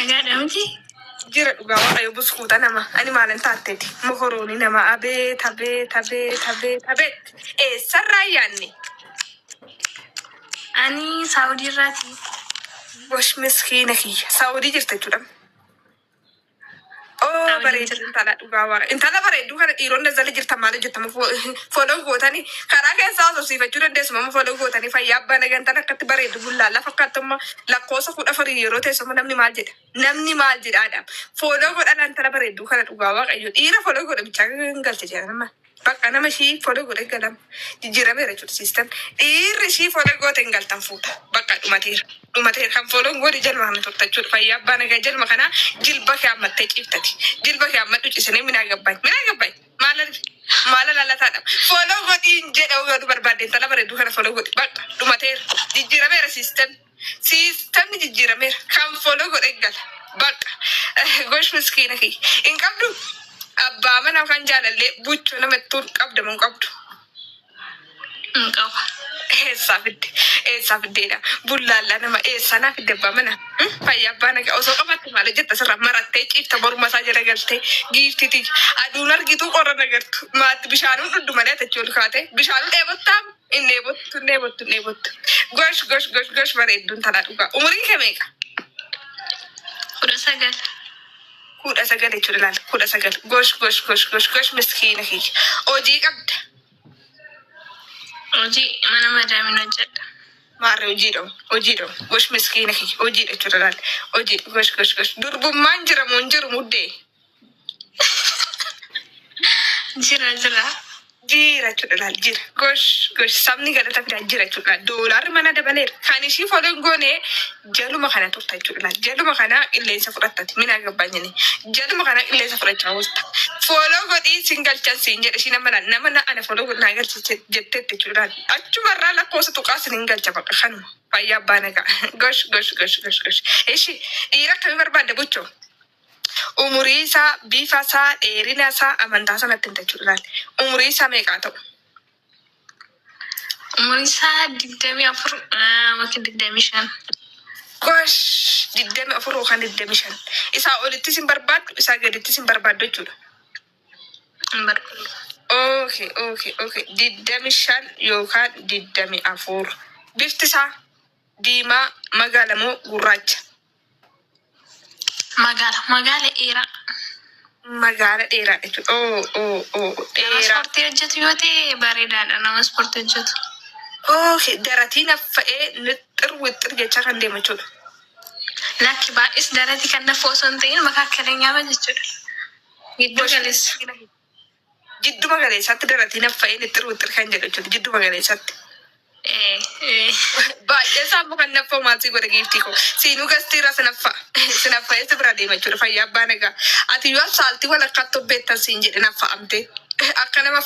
Nagadamti. Jira dhugaa waaqayyo buskuuta nama. Ani maalan taatteeti. Mokorooni nama abeet abeet abeet abeet abeet. Eessarraa yaanne? Ani Saudi irraati. Gosh miskiina kiyya. Saawudii jirta jechuudha. Oh bareedu intala dhugaa waaqa. Intala bareedu kana dhiironni zali jirta maal hojjetamu foloo gootanii karaa keessaa ososiifachuu dandeessu mamma foloo gootanii fayyaa abbaa nagantan akkatti bareedu bullaalla fakkaattummaa lakkoosa 14 yeroo teessuma namni maal jedha? Namni maal jedhaadha? Foloo godhan intala bareedu kana dhugaa waaqayyo dhiira foloo godha bichaa galche jedhama. Bakka nama ishii foloo godhe galam jijjiirameera jechuudha siistem. Dhiirri ishii foloo goote hin galtan fuuta. Bakka dhumateera. Dhumateera kan foloo godhe jalma kana turta jechuudha. Fayyaa abbaa nagaa jalma kana jilba kee ammattee ciiftati. Jilba kee ammadhu cisanii minaa gabbaay. Minaa gabbaay. Maala lallataadha. Foloo godhiin jedha oolu barbaadde intala bareedu kana foloo godhe. Bakka dhumateera. Jijjiirameera siistem. Siistemni jijjiirameera. Kan foloo godhe gala. Bakka gosh miskiina kee. Hin qabdu. Abbaa mana kan jaalallee buchuu namattuu qabdamu qabdu. Qaba. Eessaa fiddeedha. Bullaallaa nama eessanaa fidde abbaa mana. Fayyaa abbaa nagaa osoo qabatte maal jetta sirra marattee ciifta morma isaa jala galtee giiftiti. Aduun argituu qorra nagartu. Maatti bishaanuun dhudhu malee achi ol kaate. Bishaanuu dheebottaa hin dheebottu. Gosh bareedduun tanaa dhugaa. Umuriin kee meeqa? 19. 19 jechuudha laala. 19. Gosh miskiina kiyya. Hojii qabda. Hojii mana madaamin hojjedha. Maarree hojii dhawu. Gosh miskiina kiyya. Hojii jechuudha laala. Hojii gosh. Durbummaan jira moo hin jiru muddee? Jira. Jira jechuudha laala. Jira. Gosh sabni galata fidaa jira jechuudha laala. Doolaarri mana dabaleera. Kan ishii foloon goonee jaluma kana turta jechuudha laala. Jaluma kana qilleensa fudhattati. Minaa gabbaanyini. Jaluma kana qilleensa fudhachaa oolta. Foloo godhii sin galchan siin jedhe ishii nama ana foloo godhinaa galchi jetteetti jechuudha laala. Achumarraa lakkoofsa tuqaa sin hin galcha bakka kanuma. Fayyaa abbaa nagaa. Gosh. Ishii dhiira akkamii barbaadde buchoo? Umurii isaa, bifa isaa, dheerina isaa, amantaa sanatti hin jechuudha laala. Umurii isaa meeqaa ta'u? Umurii isaa 24 yookiin 25. Gosh 24 yookaan 25. Isaa olittis hin barbaaddu, isaa gadittis hin barbaaddu jechuudha. Hin barbaadu. Okay. 25 yookaan 24. Bifti isaa diimaa magaala moo gurraacha? Magaala dheeraa. Magaala dheeraa jechuudha. Nama ispoortii hojjetu yoo ta'e bareedaadha nama ispoortii hojjetu. Okay, daratii naffa'ee wixxir jechaa kan deemu jechuudha. Lakki baay'is daratii kan nafa osoo hin ta'in makaakkaleenya jechuudha. Jidduma galeessaatti daratii naffa'ee wixxir kan jedhu jechuudha. Jidduma galeessaatti. Baay'ee sammuu kan naffa'u maal sii godha giiftii koo. Siinuu gastiirra sinaffa'ee si bira deema jechuudha. Fayyaa abbaa nagaa. Ati yoo saaltii walakkaatti obbeettan siin jedhe naffa'amtee. Akka nama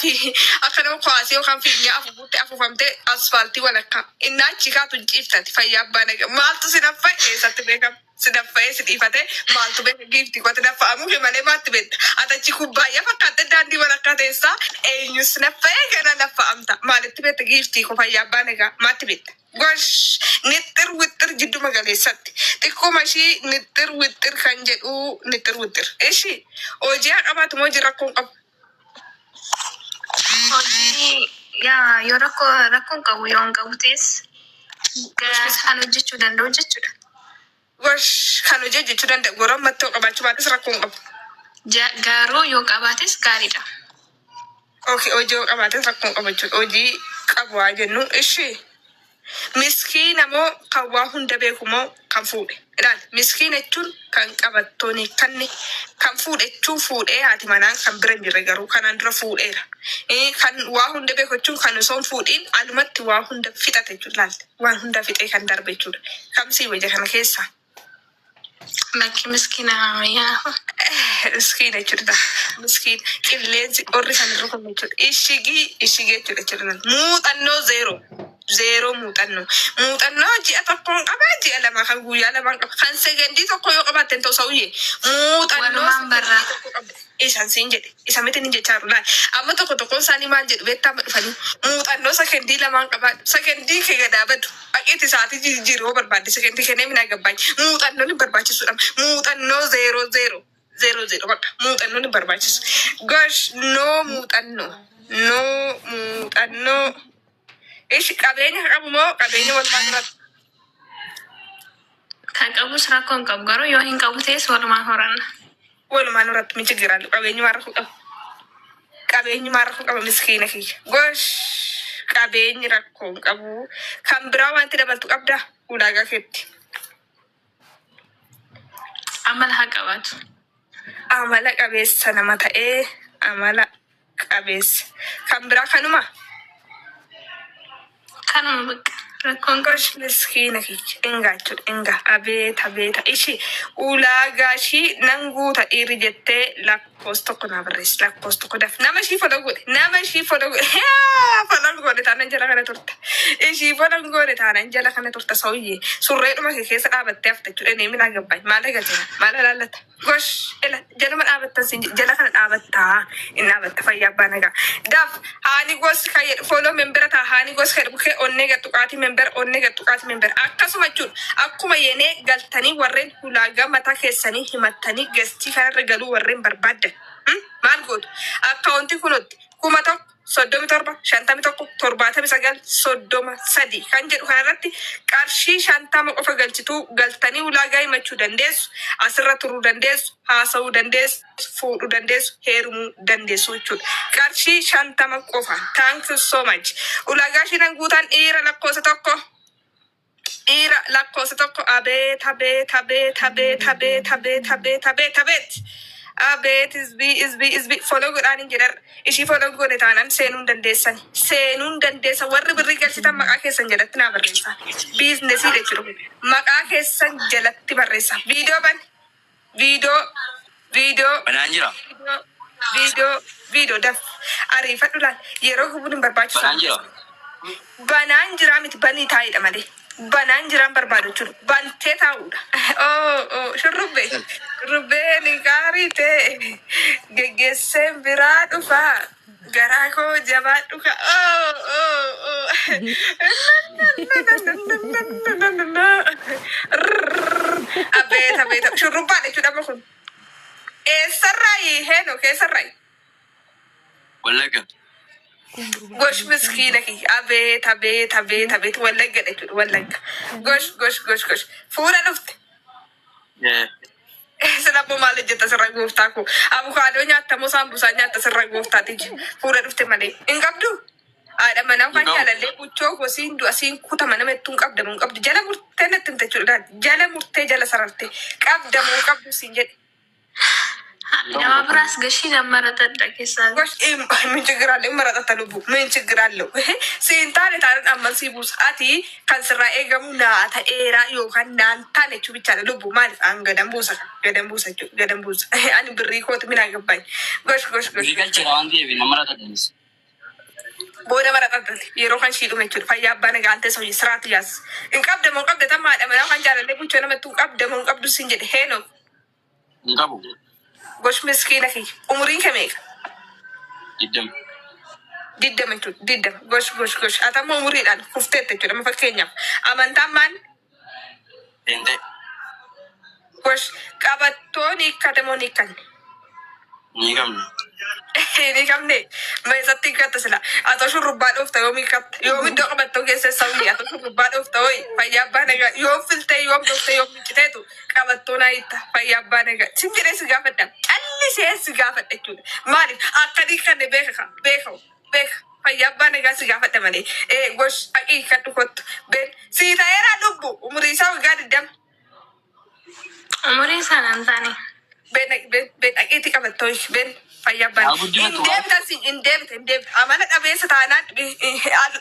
kwaasii yookaan fiignaa afuufamtee asfaaltii walakkaa. Inni achi kaatu ciiftati fayyaa abbaa nagaa. Maaltu sinaffa'e eessatti beekama? Sinaffa'ee si dhiifate maaltu beeka giiftii koo naffa'amuu fi malee maatti beekta. Ati achi kubbaayyaa fakkaatte daandii walakkaa teessaa eenyu sinaffa'ee kana naffa'amta. Maalitti beekta giiftii koo fayyaa abbaa nagaa maatti beekta. Gosh wixxir jidduma galeessatti. Xiqquma ishii wixxir kan jedhu wixxir. Ishii hojii haa qabaatu moo hojii rakkoon qabu? Hojii yoo rakkoon qabu yoo hin qabu ta'es kan hojjechuu danda'u jechuudha. Gosh kan hojjechuu danda'u goroo mattoo qabaachuu baates rakkoon qabu. Garuu yoo qabaates gaariidha. Okay, hojii yoo qabaates rakkoon qabu jechuudha. Hojii qabu haa jennu. Ishii miskiina moo kan waa hunda beeku moo kan fuudhe? Ilaali miskiina jechuun kan qabattooni kan fuudhe jechuun fuudhee haati manaan kan bira hin jirre garuu kanaan dura fuudheera. Kan waa hunda beeku jechuun kan osoo hin fuudhiin alumatti waa hunda fixate jechuudha. Ilaalti waan hunda fixee kan darbe jechuudha. Kamsii wajja kana keessaa? Lakki miskiina mayyaa. Miskiina jechuudha. Miskiina qilleensi qorri kan irra kun jechuudha. Ishigii jechuudha. Muuxannoo 0. Zero muuxannoo ji'a tokkoon qaba ji'a lama kan guyyaa lamaan qaba kan segendii tokko yoo qabatten ta'u sa'uyyee muuxannoo Walumaan barraa. isan siin jedhe isa miti ni jechaa jiru laal amma tokkoon isaanii maal jedhu beektaa amma dhufanii muuxannoo sekendii lamaan qabaadhu sekendii kee gadaabadu aqeeti isaatii jijjiiroo barbaadde sekendii kennee minaa gabbaay muuxannoo ni barbaachisuudha muuxannoo zero bakka muuxannoo ni barbaachisu gosh no muuxannoo ishi qabeenya qabu moo qabeenya walumaan irratti Kan qabus rakkoon qabu garuu yoo hin qabu ta'es walumaan horanna. walumaan irratti min jigiraallu qabeenyi maarrafuu qaba miskiina kiyya gosh qabeenyi rakkoon qabu kan biraa wanti dabaltu qabdaa ulaagaa keetti Amala haa qabaatu. amala qabeessa nama ta'ee amala qabeessa kan biraa kanuma Kanuma bakka rakkoon qabu. gosh miskiina kiyya ingaa jechuudha ingaa abeeta ishi ulaagaa ishii nan guuta dhiirri jettee lakkoos tokko naa barreessi lakkoos tokko daf nama ishii foloo godhe folon goone taanan jala kana turta ishii folon goone taanan jala kana turta sa'uyyee surreedhuma kee keessa dhaabattee hafta jechuudha neemi naa gabbaay maala gajjira maala laallata gosh ila jaluma dhaabattan sin jala kana dhaabattaa in dhaabatta fayyaa abbaa nagaa daf haani gosi kayyedhu foloo membira taa haani gosi kayyedhu kee onnee gattuqaati member akkasuma jechuudha akkuma yenee galtanii warreen ulaagaa mataa keessanii himattanii gastii kanarra galuu warreen barbaaddan maal gootu akkaawuntii kunutti 1,037,179,30 kan jedhu kanarratti qarshii 50 qofa galchituu galtanii ulaagaa himachuu dandeessu asirra turuu dandeessu haasa'uu dandeessu fuudhuu dandeessu heerumuu dandeessu jechuudha qarshii 50 qofa thank you so much ulaagaa shinan guutaan dhiira lakkoofsa tokko abeet isbi follow godhaan hin jedhar ishii follow godhe taanan seenuun dandeessan warri birrii galchitan maqaa keessan jalatti naa barreessa biiznesii jechuudha maqaa keessan jalatti barreessa viidiyoo daf ariifadhu laal yeroo gubuun hin barbaachisu banaan jiraa miti banii taa'idha malee banaan jiraan barbaadu jechuudha bantee taa'uudha shurrubbeen gaarii ta'e geggeesseen biraa dhufaa garaa koo jabaa dhuka abeeta shurrubbaan jechuudha amma kun eessarraayi heeno keessarraayi Wallagga. gosh miskiina kiyya abeet wallagga jechuudha wallagga gosh fuula dhufte Sinabbo maal hojjetta sirra gooftaa koo abukaadoo nyaattamoo saambusaa nyaatta sirra gooftaati fuula dhufte malee hin qabdu haadha manaa kan jaalallee buchoo gosiin du'a siin kutama nama ittuu hin qabdamu hin qabdu jala murtee natti himte jechuudha jala murtee jala sararte qabdamuu qabdu siin jedhe Nama biraas gashii gammaratadha keessaa. gosh min ችግራለሁ መረጠተ ልቡ ምን ችግር አለው ሲንታን ታን አመን ሲቡስ አቲ ከንስራ ኤገሙ ና ተኤራ ዮካን ናንታን እቹ ብቻ ልቡ ማለት አንገደም ቡሰ አን ብሪ ኮት ምን አገባኝ ጎሽ Agriculture waan ta'eef nama rakkatanis. ቦደ መረጠተ የሮ ካን ሺዱ መቹ ፈያ አባነ ጋንተ ሰው ስራት ያስ እንቀብደሞ ቀብደታ ማደመና ካን ጃለለ ቡቾ ነመቱ ቀብደሞ ቀብዱ ሲንጀደ ሄኖ Hin qabu. ጎሽ ምስኪና ኪ ኡምሪን ከሜካ Diddam. diddama gosh atama umuriidhaan kufteette jechuudha amma fakkeenyaaf amantaan maal Ente. gosh qabattoon hiikkatamoo ni hiikkanne Ni qabna. ni qabne meesatti hiikkatta sila atoo shurrubbaa dhoofta yoom hiikkatta yoom iddoo qabattoo keessa sawwii atoo shurrubbaa dhoofta hoyi fayyaa abbaa nagaa yoom filtee yoom dhoofte yoom micciteetu qabattoo naa hiitta fayyaa abbaa nagaa sin jedhee si gaafadha callisee si gaafadha jechuudha maaliif akka hiikkanne beeka fayyaa abbaa nagaa si gaafadha malee gosh haqii hiikkadhu kottu ben sii ta'eeraa lubbu umurii isaa waggaa 20 Umurii isaan hin taane. Ben dhaqiitti qabattoo ben fayyaa abbaa Yaa guddina hin deebite amala dhabeessa taanaan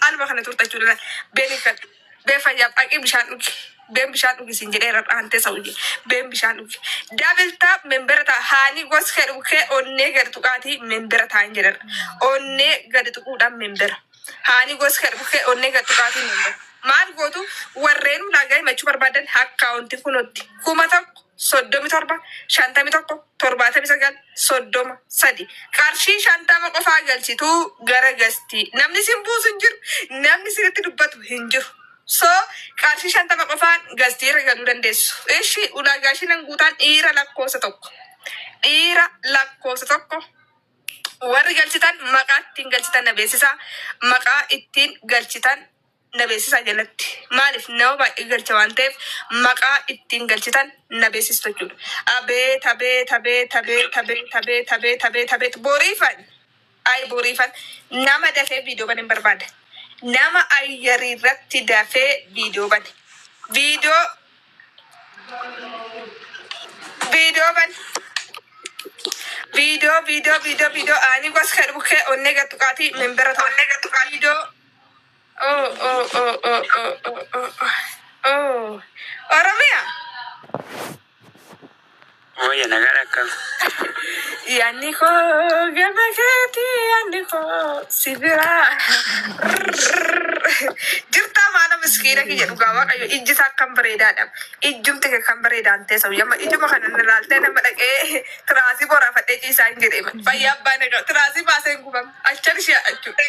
alma kana turta jechuudha ben hiikkadhu ben fayyaa dhaqii bishaan dhugi ben bishaan dhugi sin jedhee radhaantee sa'uyyee ben bishaan dhugi dabiltaa membera ta'a haani gos kedhu kee onnee gadi tuqaatii membera taa'in jedhadha onnee gadi tuquudhaan membera Haani gos karbukee onnee gattuqaatiin danda'u. Maal gootu warreen ulaagaa himachuu barbaadan akkaawuntii kunuutti 1,037 51 79 30 qarshii 50 qofaa galchituu gara gastii namni sin buusu hin jiru namni sirriitti dubbatu hin jiru. So qarshii 50 qofaan gastii irra galuu dandeessu. Ishi ulaagaa ishiin guutaan dhiira lakkoofsa tokko. Warri galchitan maqaa ittiin galchitan na beeksisaa. Maqaa ittiin galchitan na beeksisaa jalatti. Maaliif nama baay'ee galcha waan ta'eef maqaa ittiin galchitan na beeksistu jechuudha. Abeet boriifan nama dafee viidiyoo ban hin barbaada. Nama ayyarii irratti dafee viidiyoo ban. Viidiyoo ban. Video ani gos kadbuke onne gattuqati membera ta onne gattuqati video Oromia Oye, nagara kam. yani ko gamakati yani ko sibira jirta mana miskina ki jedhu gawa kayo ijjisa kan bareedaadha ijjumte kan bareedaan ta'e sawu yamma ijuma kana nalaalte nama dhaqee tiraasii bora fadhee ciisaa hin jedhee fayyaa abbaa nagaa tiraasii baasee gubam achar shi'a achuudha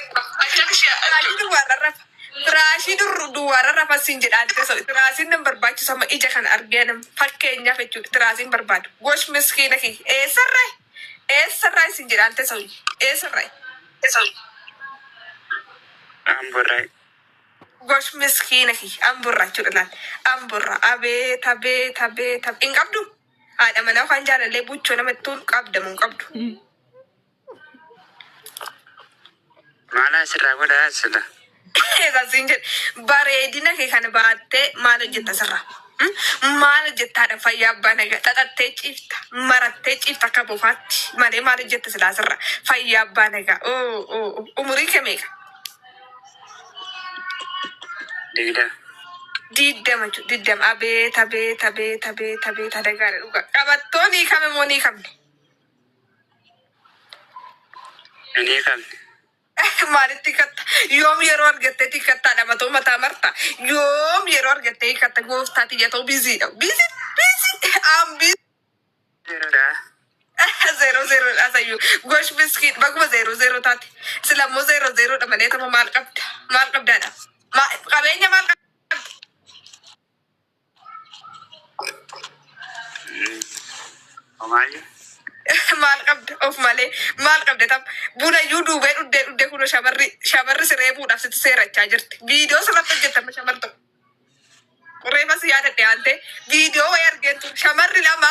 Tiraashii duwwaarra rafa siin jedhaan ta'e tiraasiin nan barbaachisu amma ija kana argee nam fakkeenyaaf jechuudha tiraasiin barbaadu gosh miskiina ki eessarraa siin jedhaan ta'e sawu eessarraa Amborai. gosh miskiina ki amburra jechuudha laal amburra abeet hin qabdu haadha manaa kan jaalallee buchoo namattuun qabdamu hin qabdu. Mana sirraa godhaa sila. Eegasin jedhe bareedina kee kana baattee maal hojjetta sirraa? Maal hojjettaadha fayyaa abbaa nagaa xaxattee ciifta marattee ciifta akka bofaatti malee maal hojjetta silaa sirraa fayyaa abbaa nagaa umurii kee meeqa? Diddama abeet dagaadha dhuga qabattoo ni kame moo ni kamne? Ini kamne. Maalitti katta yoom yeroo argattee tikkattaadha matoo mataa marta yoom yeroo argattee katta gooftaati jetoo biziidha bizi zero asayyuu gosh biskiit bakuma zero taate silammoo zero dha malee tama maal qabdaadha qabeenya maal qabda Omali. maal qabda of malee maal qabda tam bunayyuu duubee dhuddee kuno shamarri siree buudhaaf sitti seerachaa jirti viidiyoo sirratti hojjetama shamartu reefa si yaadadhe aante viidiyoo wayii argeentu shamarri lama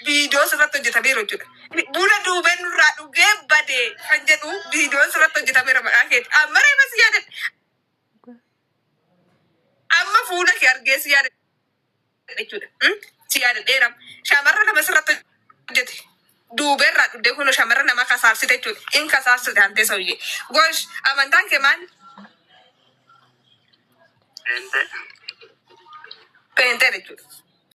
viidiyoo sirratti hojjetaniiru jechuudha buna duubee nurraa dhugee badee kan jedhu viidiyoo sirratti hojjetameera maqaa keeti amma reefa si yaadadhe amma fuula kee argee si yaadadhe jechuudha si yaadadheeram shamarra lama sirratti hojjete duuberraa dhuddee kuno shamarra nama kasaarsite jechuudha in kasaarsite hantee sawyee gosh amantaan kee maal? Ente. Peente jechuudha